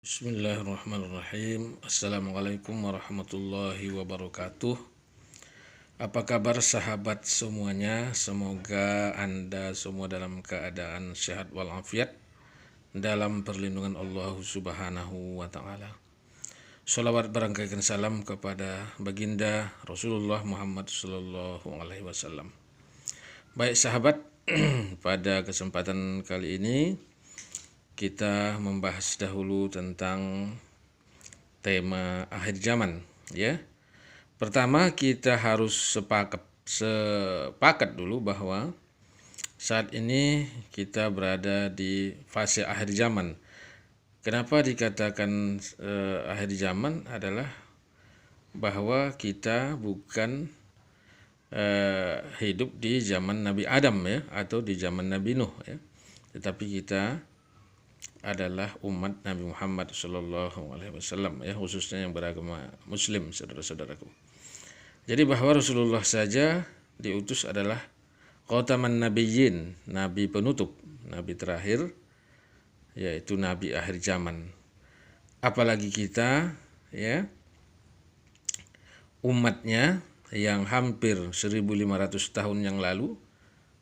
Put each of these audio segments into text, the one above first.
Bismillahirrahmanirrahim. Assalamualaikum warahmatullahi wabarakatuh. Apa kabar sahabat semuanya? Semoga Anda semua dalam keadaan sehat walafiat dalam perlindungan Allah Subhanahu wa taala. Shalawat berangkaikan salam kepada baginda Rasulullah Muhammad sallallahu alaihi wasallam. Baik sahabat, pada kesempatan kali ini kita membahas dahulu tentang tema akhir zaman, ya. Pertama kita harus sepakat dulu bahwa saat ini kita berada di fase akhir zaman. Kenapa dikatakan akhir zaman adalah bahwa kita bukan hidup di zaman Nabi Adam, ya, atau di zaman Nabi Nuh, ya. Tetapi kita adalah umat Nabi Muhammad Sallallahu Alaihi Wasallam, ya, khususnya yang beragama Muslim, saudara-saudaraku. Jadi bahwa Rasulullah saja diutus adalah khataman nabiyyin, nabi penutup, nabi terakhir, yaitu nabi akhir zaman. Apalagi kita, ya, umatnya yang hampir 1500 tahun yang lalu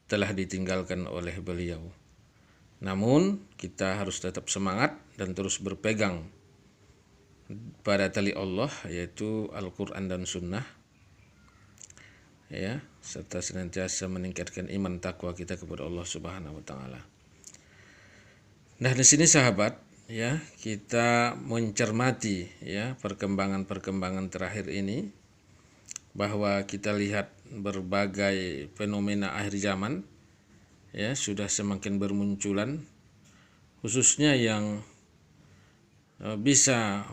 telah ditinggalkan oleh beliau. Namun kita harus tetap semangat dan terus berpegang pada tali Allah, yaitu Al-Quran dan Sunnah, ya, serta senantiasa meningkatkan iman takwa kita kepada Allah Subhanahu wa taala. Nah, di sini sahabat, ya, kita mencermati, ya, perkembangan terakhir ini, bahwa kita lihat berbagai fenomena akhir zaman, ya, sudah semakin bermunculan, khususnya yang bisa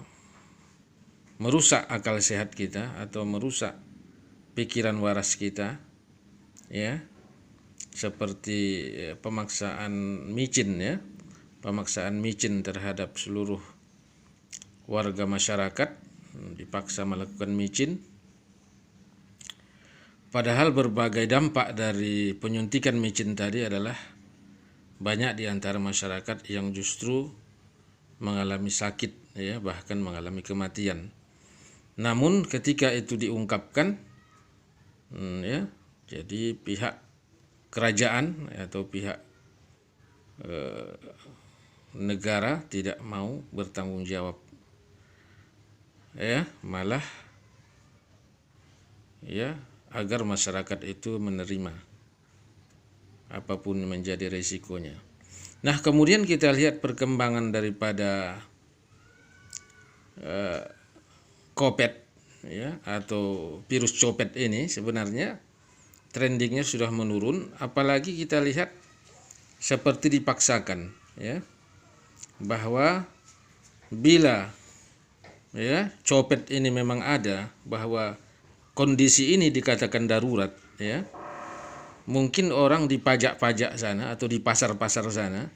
merusak akal sehat kita atau merusak pikiran waras kita, ya, seperti pemaksaan micin, ya, pemaksaan micin terhadap seluruh warga masyarakat, dipaksa melakukan micin. Padahal berbagai dampak dari penyuntikan micin tadi adalah banyak di antara masyarakat yang justru mengalami sakit, ya, bahkan mengalami kematian. Namun ketika itu diungkapkan, ya, jadi pihak kerajaan atau pihak negara tidak mau bertanggung jawab, ya, malah, ya, agar masyarakat itu menerima apapun menjadi resikonya. Nah, kemudian kita lihat perkembangan daripada COVID, ya, atau virus copet ini sebenarnya trendingnya sudah menurun, apalagi kita lihat seperti dipaksakan, ya, bahwa bila, ya, copet ini memang ada, bahwa kondisi ini dikatakan darurat, ya, mungkin orang di pajak-pajak sana atau di pasar-pasar sana,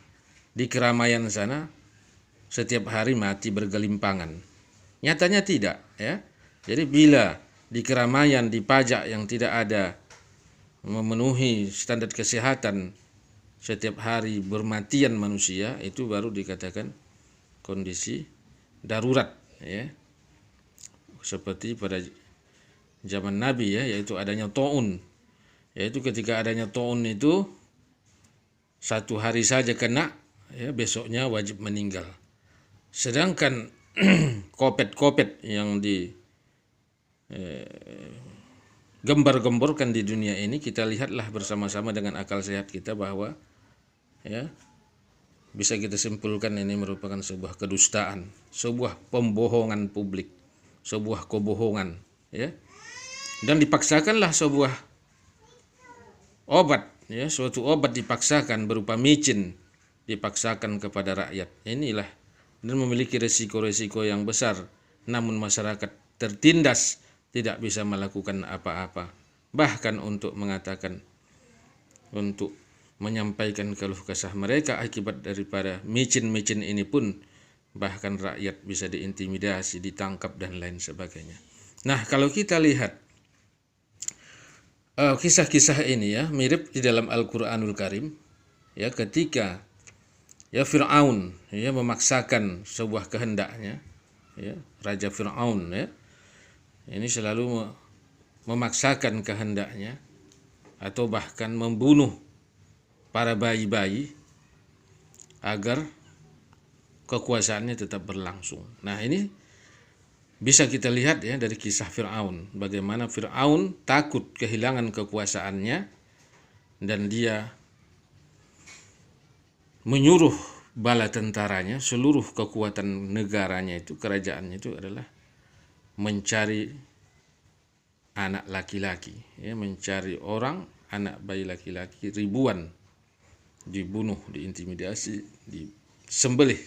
di keramaian sana, setiap hari mati bergelimpangan. Nyatanya tidak, ya. Jadi bila di keramaian, di pajak yang tidak ada memenuhi standar kesehatan, setiap hari bermatian manusia, itu baru dikatakan kondisi darurat, ya. Seperti pada zaman Nabi, ya, yaitu adanya taun, yaitu ketika adanya taun itu satu hari saja kena, ya, besoknya wajib meninggal. Sedangkan kopet-kopet yang gembar-gemborkan di dunia ini, kita lihatlah bersama-sama dengan akal sehat kita bahwa, ya, bisa kita simpulkan ini merupakan sebuah kedustaan, sebuah pembohongan publik, sebuah kebohongan, ya. Dan dipaksakanlah sebuah obat, ya, suatu obat dipaksakan berupa micin, dipaksakan kepada rakyat. Inilah, dan memiliki resiko-resiko yang besar, namun masyarakat tertindas, tidak bisa melakukan apa-apa. Bahkan untuk mengatakan, untuk menyampaikan keluh kesah mereka akibat daripada micin-micin ini pun, bahkan rakyat bisa diintimidasi, ditangkap, dan lain sebagainya. Nah, kalau kita lihat kisah-kisah ini, ya, mirip di dalam Al-Quranul Karim, ya, ketika Ya, Fir'aun ya memaksakan sebuah kehendaknya, ya, Raja Fir'aun ya. Ini selalu memaksakan kehendaknya atau bahkan membunuh para bayi-bayi agar kekuasaannya tetap berlangsung. Nah, ini bisa kita lihat ya dari kisah Fir'aun, bagaimana Fir'aun takut kehilangan kekuasaannya dan dia menyuruh bala tentaranya, seluruh kekuatan negaranya itu, kerajaannya itu adalah mencari anak laki-laki, ya, mencari orang, anak bayi laki-laki ribuan, dibunuh, diintimidasi, disembelih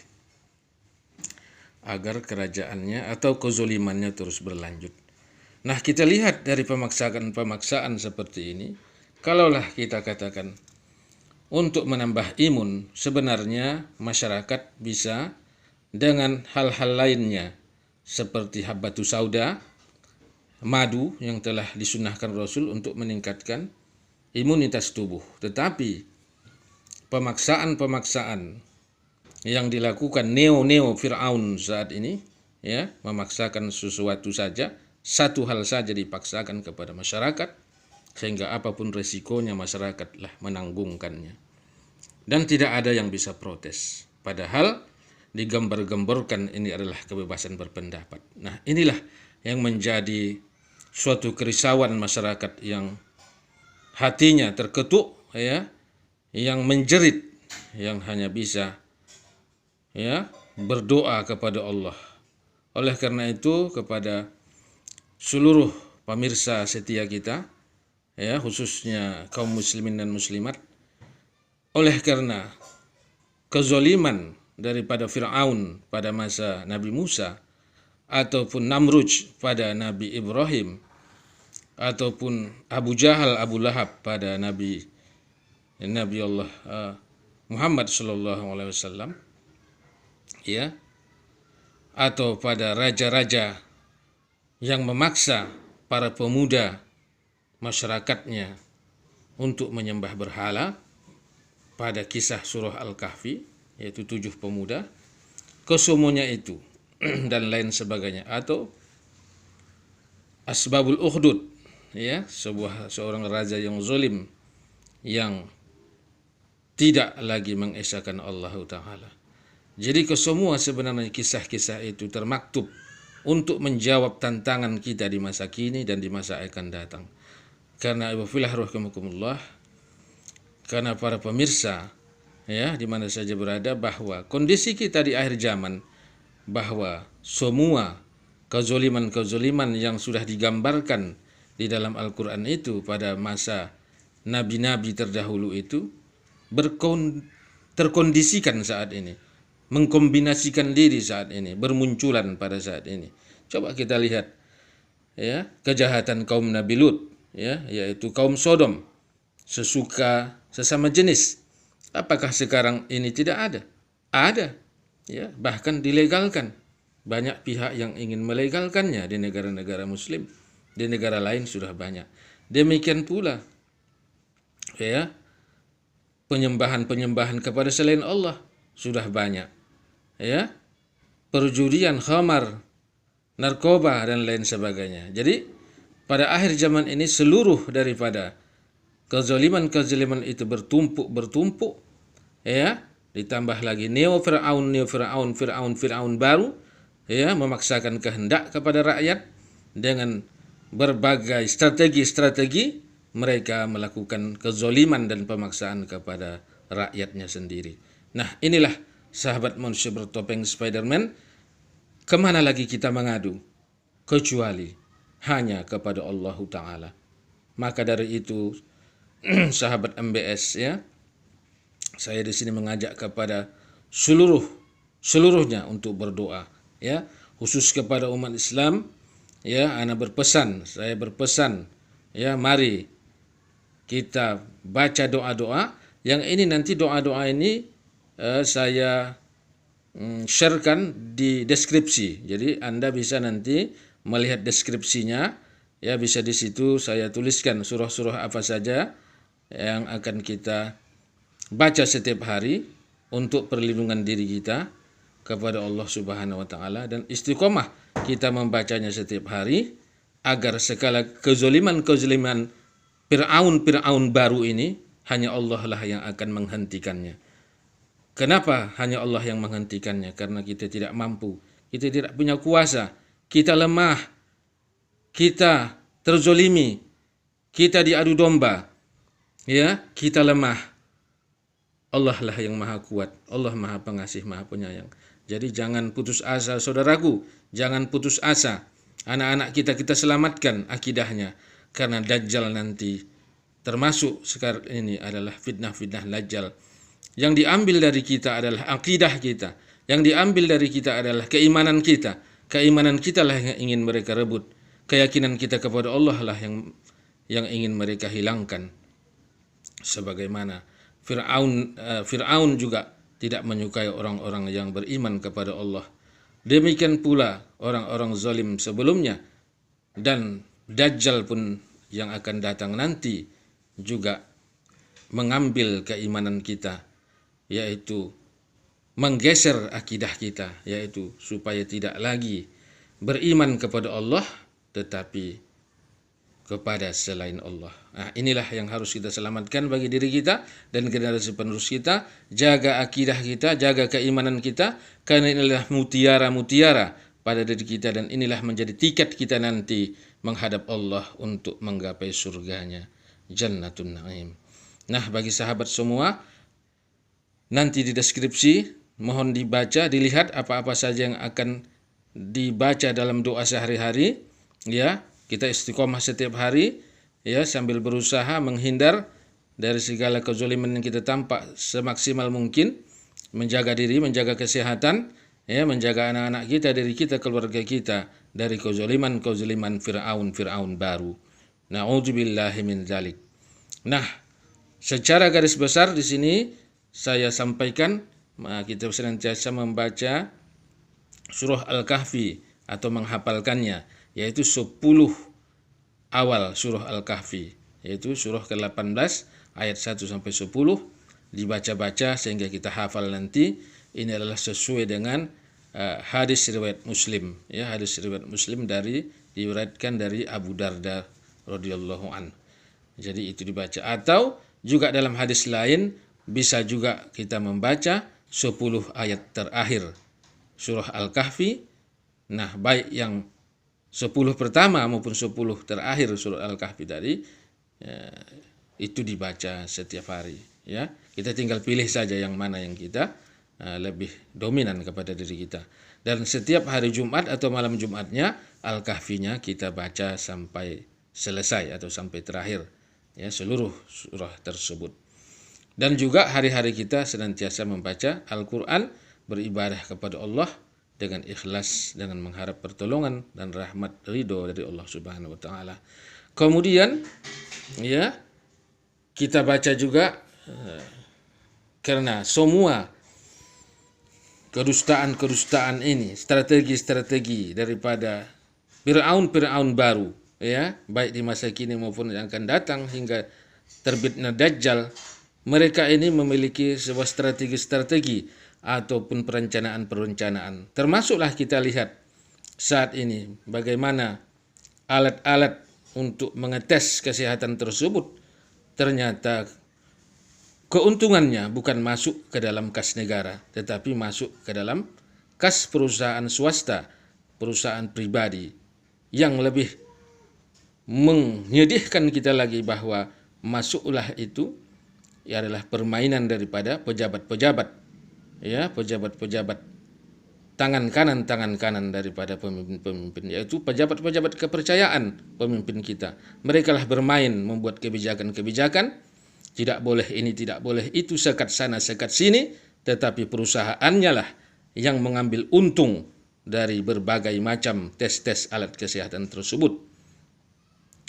agar kerajaannya atau kezolimannya terus berlanjut. Nah, kita lihat dari pemaksaan seperti ini, kalaulah kita katakan untuk menambah imun, sebenarnya masyarakat bisa dengan hal-hal lainnya seperti habbatus sauda, madu yang telah disunahkan Rasul untuk meningkatkan imunitas tubuh. Tetapi pemaksaan yang dilakukan neo Fir'aun saat ini, ya, memaksakan sesuatu saja, satu hal saja dipaksakan kepada masyarakat, sehingga apapun resikonya masyarakatlah menanggungkannya. Dan tidak ada yang bisa protes. Padahal digambar-gemborkan ini adalah kebebasan berpendapat. Nah, inilah yang menjadi suatu kerisauan masyarakat yang hatinya terketuk, ya, yang menjerit, yang hanya bisa ya berdoa kepada Allah. Oleh karena itu, kepada seluruh pemirsa setia kita, ya, khususnya kaum muslimin dan muslimat, oleh karena kezoliman daripada Fir'aun pada masa Nabi Musa, ataupun Namruj pada Nabi Ibrahim, ataupun Abu Jahal, Abu Lahab pada Nabi Allah Muhammad sallallahu alaihi wasallam, ya, atau pada raja-raja yang memaksa para pemuda masyarakatnya untuk menyembah berhala pada kisah surah Al-Kahfi, yaitu 7 pemuda, kesemuanya itu dan lain sebagainya, atau Asbabul Ukhdud, ya, seorang raja yang zalim yang tidak lagi mengesahkan Allah Ta'ala. Jadi kesemua sebenarnya kisah-kisah itu termaktub untuk menjawab tantangan kita di masa kini dan di masa akan datang. Karena ibu filah rahimakumullah, karena para pemirsa, ya, di mana saja berada, bahwa kondisi kita di akhir zaman, bahwa semua kezoliman yang sudah digambarkan di dalam Al-Quran itu pada masa nabi-nabi terdahulu itu terkondisikan saat ini, mengkombinasikan diri saat ini, bermunculan pada saat ini. Coba kita lihat, ya, kejahatan kaum Nabi Lut, ya, yaitu kaum Sodom, sesuka sesama jenis. Apakah sekarang ini tidak ada? Ada, ya, bahkan dilegalkan. Banyak pihak yang ingin melegalkannya di negara-negara muslim, di negara lain sudah banyak. Demikian pula, ya, penyembahan kepada selain Allah sudah banyak, ya, perjudian, khamar, narkoba dan lain sebagainya. Jadi pada akhir zaman ini seluruh daripada kezaliman itu bertumpuk, ya, ditambah lagi Fir'aun baru, ya, memaksakan kehendak kepada rakyat dengan berbagai strategi mereka melakukan kezoliman dan pemaksaan kepada rakyatnya sendiri. Nah, inilah sahabat manusia bertopeng Spiderman, kemana lagi kita mengadu kecuali hanya kepada Allah Ta'ala. Maka dari itu, sahabat MBS, ya, saya di sini mengajak kepada seluruhnya untuk berdoa, ya, khusus kepada umat Islam, ya, saya berpesan, ya, mari kita baca doa-doa yang ini. Nanti doa-doa ini saya sharekan di deskripsi. Jadi Anda bisa nanti melihat deskripsinya, ya, bisa di situ saya tuliskan surah-surah apa saja yang akan kita baca setiap hari, untuk perlindungan diri kita kepada Allah Subhanahu wa taala, dan istiqomah kita membacanya setiap hari agar segala kezaliman-kezaliman Fir'aun baru ini hanya Allah lah yang akan menghentikannya. Kenapa hanya Allah yang menghentikannya? Karena kita tidak mampu, kita tidak punya kuasa, kita lemah, kita terzolimi, kita diadu domba, ya, kita lemah. Allah lah yang maha kuat, Allah maha pengasih, maha penyayang. Jadi jangan putus asa saudaraku, jangan putus asa. Anak-anak kita selamatkan akidahnya, karena Dajjal nanti termasuk sekarang ini adalah fitnah-fitnah Dajjal. Yang diambil dari kita adalah akidah kita, yang diambil dari kita adalah keimanan kita. Keimanan kita lah yang ingin mereka rebut, keyakinan kita kepada Allah lah yang ingin mereka hilangkan. Sebagaimana Fir'aun juga tidak menyukai orang-orang yang beriman kepada Allah. Demikian pula orang-orang zalim sebelumnya, dan Dajjal pun yang akan datang nanti juga mengambil keimanan kita, yaitu menggeser akidah kita, yaitu supaya tidak lagi beriman kepada Allah tetapi kepada selain Allah. Nah, inilah yang harus kita selamatkan bagi diri kita dan generasi penerus kita. Jaga akidah kita, jaga keimanan kita, karena inilah mutiara-mutiara pada diri kita, dan inilah menjadi tiket kita nanti menghadap Allah untuk menggapai surganya, Jannatun Na'im. Nah, bagi sahabat semua, nanti di deskripsi mohon dibaca, dilihat apa-apa saja yang akan dibaca dalam doa sehari-hari, ya. Kita istiqomah setiap hari, ya, sambil berusaha menghindar dari segala kezaliman yang kita tampak semaksimal mungkin, menjaga diri, menjaga kesehatan, ya, menjaga anak-anak kita, diri kita, keluarga kita dari kezaliman Fir'aun baru. Na'udzubillahi min dzalik. Nah, secara garis besar di sini saya sampaikan, kita senantiasa membaca surah Al-Kahfi atau menghafalkannya, yaitu 10 awal surah Al-Kahfi, yaitu surah ke-18 ayat 1 sampai 10 dibaca-baca sehingga kita hafal nanti. Ini adalah sesuai dengan hadis riwayat Muslim, ya, hadis riwayat Muslim diriwayatkan dari Abu Darda radhiyallahu an. Jadi itu dibaca, atau juga dalam hadis lain bisa juga kita membaca 10 ayat terakhir surah Al-Kahfi. Nah, baik yang 10 pertama maupun 10 terakhir surah Al-Kahfi tadi, itu dibaca setiap hari, ya. Kita tinggal pilih saja yang mana yang kita lebih dominan kepada diri kita. Dan setiap hari Jumat atau malam Jumatnya Al-Kahfinya kita baca sampai selesai atau sampai terakhir, ya, seluruh surah tersebut. Dan juga hari-hari kita senantiasa membaca Al-Quran, beribadah kepada Allah dengan ikhlas, dengan mengharap pertolongan dan rahmat ridho dari Allah Subhanahu wa taala. Kemudian, ya, kita baca juga karena semua kedustaan ini, strategi-strategi daripada Fir'aun baru, ya, baik di masa kini maupun yang akan datang hingga terbitnya Dajjal, mereka ini memiliki sebuah strategi-strategi ataupun perencanaan. Termasuklah kita lihat saat ini bagaimana alat-alat untuk mengetes kesehatan tersebut ternyata keuntungannya bukan masuk ke dalam kas negara, tetapi masuk ke dalam kas perusahaan swasta, perusahaan pribadi, yang lebih menyedihkan kita lagi bahwa masuklah itu adalah permainan daripada pejabat-pejabat, ya, pejabat-pejabat tangan kanan daripada pemimpin-pemimpin, yaitu pejabat-pejabat kepercayaan pemimpin kita. Mereka lah bermain membuat kebijakan-kebijakan, tidak boleh ini, tidak boleh itu, sekat sana, sekat sini, tetapi perusahaannya lah yang mengambil untung dari berbagai macam tes-tes alat kesehatan tersebut.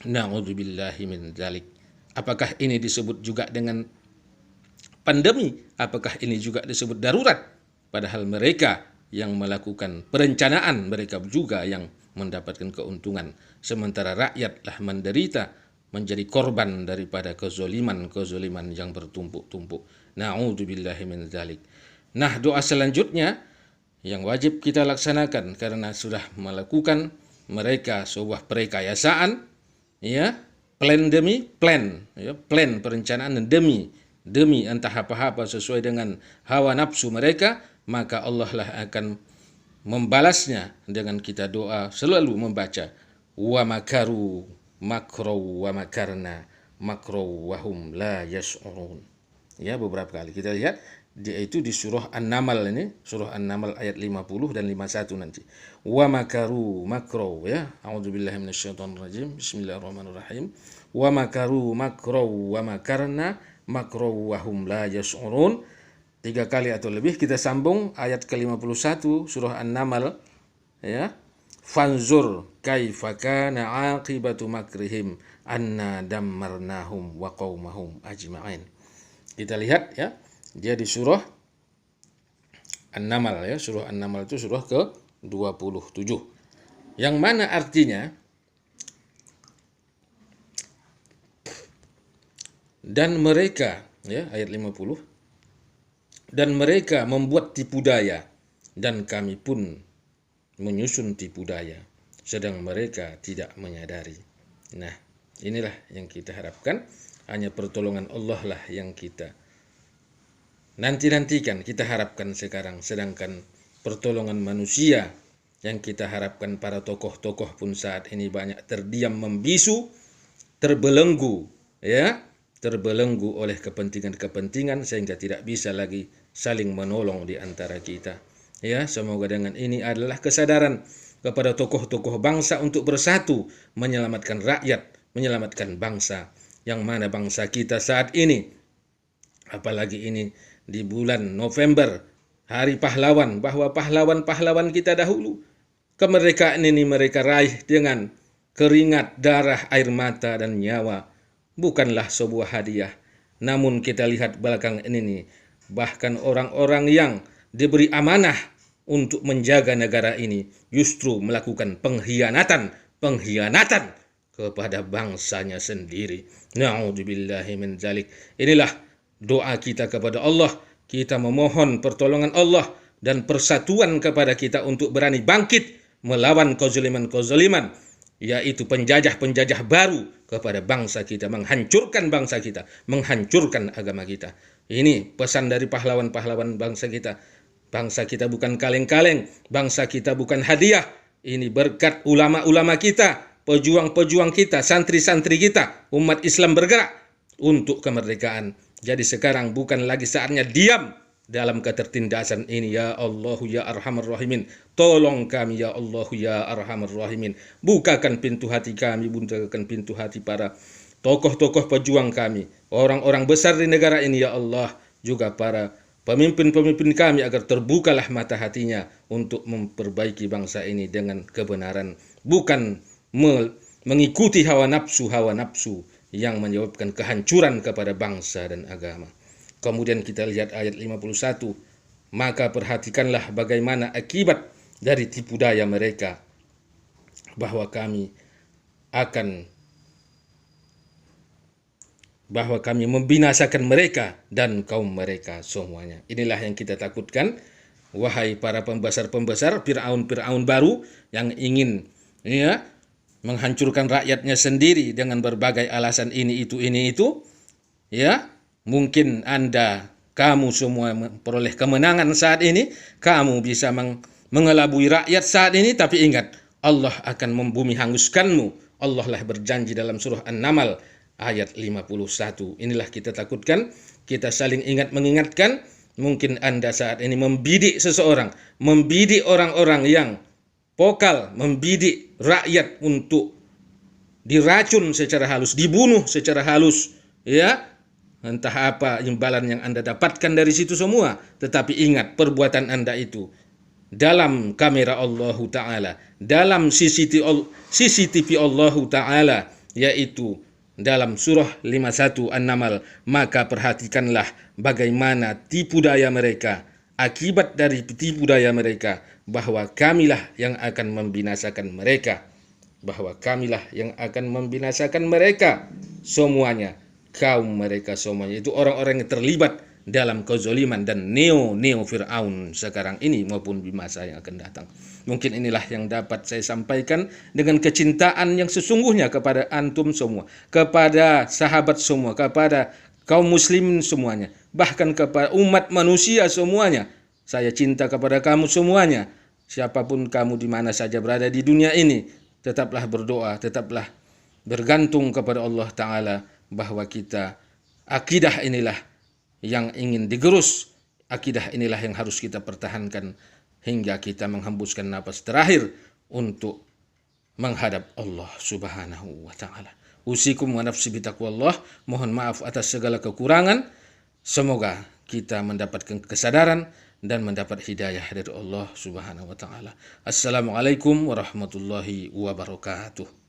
Na'udzubillahi min dzalik. Apakah ini disebut juga dengan pandemi? Apakah ini juga disebut darurat? Padahal mereka yang melakukan perencanaan, mereka juga yang mendapatkan keuntungan, sementara rakyatlah menderita, menjadi korban daripada kezoliman yang bertumpuk-tumpuk. Na'udzubillahi min dzalik. Nah, doa selanjutnya yang wajib kita laksanakan karena sudah melakukan mereka sebuah perekayasaan, ya, plan demi plan, ya, plan perencanaan demi entah apa-apa sesuai dengan hawa nafsu mereka, maka Allah lah akan membalasnya dengan kita doa selalu membaca wa makaru makro wa makarna makro wahum la yas'urun. Ya, beberapa kali kita lihat dia itu di surah An-Naml ini, surah An-Naml ayat 50 dan 51 nanti. Wa makaru makro, ya. A'udzubillahi minasyaitonirrajim. Bismillahirrahmanirrahim. Wa makaru makro wa makarna makro wahum la yas'urun. 3 kali atau lebih. Kita sambung ayat ke-51 surah An-Naml, ya. Fanzur kaifa kana aqibatu makrihim anna dammarnahum wa qaumahum ajma'in. Kita lihat, ya. Dia di surah An-Naml, ya. Surah An-Naml itu surah ke-27. Yang mana artinya dan mereka, ya, ayat 50. Dan mereka membuat tipu daya dan kami pun menyusun tipu daya sedang mereka tidak menyadari. Nah, inilah yang kita harapkan, hanya pertolongan Allah lah yang kita nantikan, kita harapkan sekarang, sedangkan pertolongan manusia yang kita harapkan para tokoh-tokoh pun saat ini banyak terdiam membisu, terbelenggu, ya, terbelenggu oleh kepentingan-kepentingan sehingga tidak bisa lagi saling menolong di antara kita. Ya, semoga dengan ini adalah kesadaran kepada tokoh-tokoh bangsa untuk bersatu menyelamatkan rakyat, menyelamatkan bangsa, yang mana bangsa kita saat ini, apalagi ini di bulan November, Hari Pahlawan, bahwa pahlawan-pahlawan kita dahulu, kemerdekaan ini mereka raih dengan keringat, darah, air mata, dan nyawa. Bukanlah sebuah hadiah. Namun kita lihat belakang ini, bahkan orang-orang yang diberi amanah untuk menjaga negara ini justru melakukan pengkhianatan kepada bangsanya sendiri. Na'udzubillahi min dzalik. Inilah doa kita kepada Allah. Kita memohon pertolongan Allah dan persatuan kepada kita untuk berani bangkit melawan kezaliman-kezaliman, yaitu penjajah-penjajah baru kepada bangsa kita, menghancurkan bangsa kita, menghancurkan agama kita. Ini pesan dari pahlawan-pahlawan bangsa kita. Bangsa kita bukan kaleng-kaleng, bangsa kita bukan hadiah. Ini berkat ulama-ulama kita, pejuang-pejuang kita, santri-santri kita, umat Islam bergerak untuk kemerdekaan. Jadi sekarang bukan lagi saatnya diam dalam ketertindasan ini. Ya Allah ya Arhamar Rahimin, tolong kami ya Allah ya Arhamar Rahimin. Bukakan pintu hati kami, bukakan pintu hati para tokoh-tokoh pejuang kami, orang-orang besar di negara ini ya Allah, juga para pemimpin-pemimpin kami, agar terbukalah mata hatinya untuk memperbaiki bangsa ini dengan kebenaran, bukan mengikuti hawa nafsu yang menyebabkan kehancuran kepada bangsa dan agama. Kemudian kita lihat ayat 51. Maka perhatikanlah bagaimana akibat dari tipu daya mereka, bahwa kami membinasakan mereka dan kaum mereka semuanya. Inilah yang kita takutkan, wahai para pembesar-pembesar, Fir'aun baru yang ingin, ya, menghancurkan rakyatnya sendiri dengan berbagai alasan ini itu, ya. Mungkin kamu semua memperoleh kemenangan saat ini, kamu bisa mengelabui rakyat saat ini, tapi ingat, Allah akan membumi hanguskanmu. Allah lah berjanji dalam surah An-Naml ayat 51. Inilah kita takutkan, kita saling mengingatkan. Mungkin Anda saat ini membidik seseorang, membidik orang-orang yang pokal, membidik rakyat untuk diracun secara halus, dibunuh secara halus, ya. Entah apa imbalan yang Anda dapatkan dari situ semua, tetapi ingat, perbuatan Anda itu dalam kamera Allah Ta'ala, dalam CCTV Allah Ta'ala, yaitu dalam surah 51 An-Naml. Maka perhatikanlah bagaimana tipu daya mereka, akibat dari tipu daya mereka, bahwa kamilah yang akan membinasakan mereka, semuanya, kaum mereka semuanya. Itu orang-orang yang terlibat dalam kezaliman dan neo Fir'aun sekarang ini maupun di masa yang akan datang. Mungkin inilah yang dapat saya sampaikan dengan kecintaan yang sesungguhnya kepada antum semua, kepada sahabat semua, kepada kaum muslimin semuanya, bahkan kepada umat manusia semuanya. Saya cinta kepada kamu semuanya. Siapapun kamu di mana saja berada di dunia ini, tetaplah berdoa, tetaplah bergantung kepada Allah Ta'ala bahwa kita akidah inilah yang ingin digerus, akidah inilah yang harus kita pertahankan hingga kita menghembuskan napas terakhir untuk menghadap Allah Subhanahu wa Ta'ala. Usikum wa nafsi bitaqwallah. Mohon maaf atas segala kekurangan. Semoga kita mendapatkan kesadaran dan mendapat hidayah dari Allah Subhanahu wa Ta'ala. Assalamualaikum warahmatullahi wabarakatuh.